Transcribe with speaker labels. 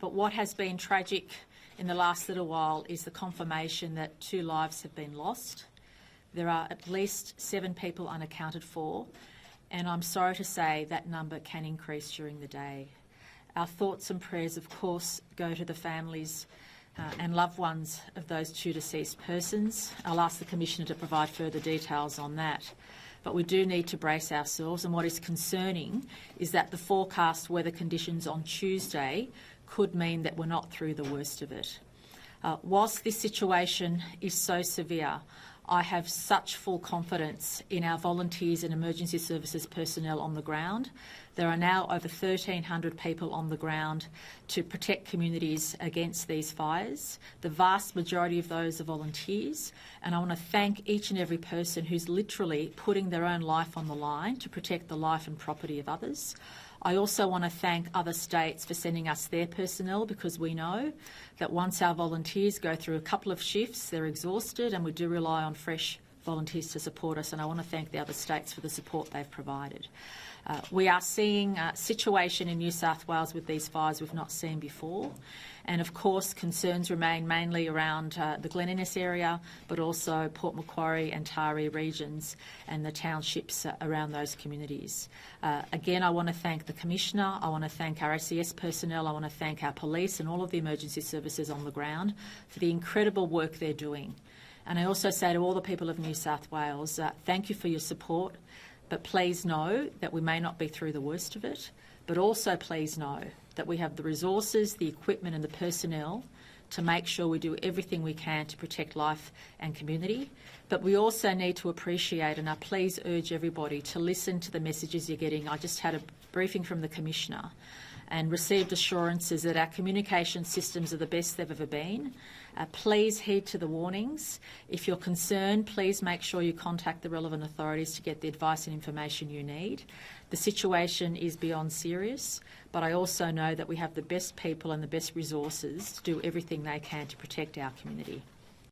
Speaker 1: But what has been tragic in the last little while is the confirmation that 2 lives have been lost. There are at least 7 people unaccounted for, and I'm sorry to say that number can increase during the day. Our thoughts and prayers, of course, go to the families and loved ones of those 2 deceased persons. I'll ask the Commissioner to provide further details on that. But we do need to brace ourselves, and what is concerning is that the forecast weather conditions on Tuesday could mean that we're not through the worst of it. Whilst this situation is so severe, I have such full confidence in our volunteers and emergency services personnel on the ground. There are now over 1,300 people on the ground to protect communities against these fires. The vast majority of those are volunteers, and I want to thank each and every person who's literally putting their own life on the line to protect the life and property of others. I also want to thank other states for sending us their personnel, because we know that once our volunteers go through a couple of shifts, they're exhausted, and we do rely on fresh volunteers to support us, and I want to thank the other states for the support they've provided. We are seeing a situation in New South Wales with these fires we've not seen before, and of course concerns remain mainly around the Glen Innes area, but also Port Macquarie and Taree regions and the townships around those communities. Again, I want to thank the Commissioner, I want to thank our SES personnel, I want to thank our police and all of the emergency services on the ground for the incredible work they're doing. And I also say to all the people of New South Wales, thank you for your support, but please know that we may not be through the worst of it, but also please know that we have the resources, the equipment and the personnel to make sure we do everything we can to protect life and community. But we also need to appreciate, and I please urge everybody to listen to the messages you're getting. I just had a briefing from the Commissioner and received assurances that our communication systems are the best they've ever been. Please heed to the warnings. If you're concerned, please make sure you contact the relevant authorities to get the advice and information you need. The situation is beyond serious, but I also know that we have the best people and the best resources to do everything they can to protect our community.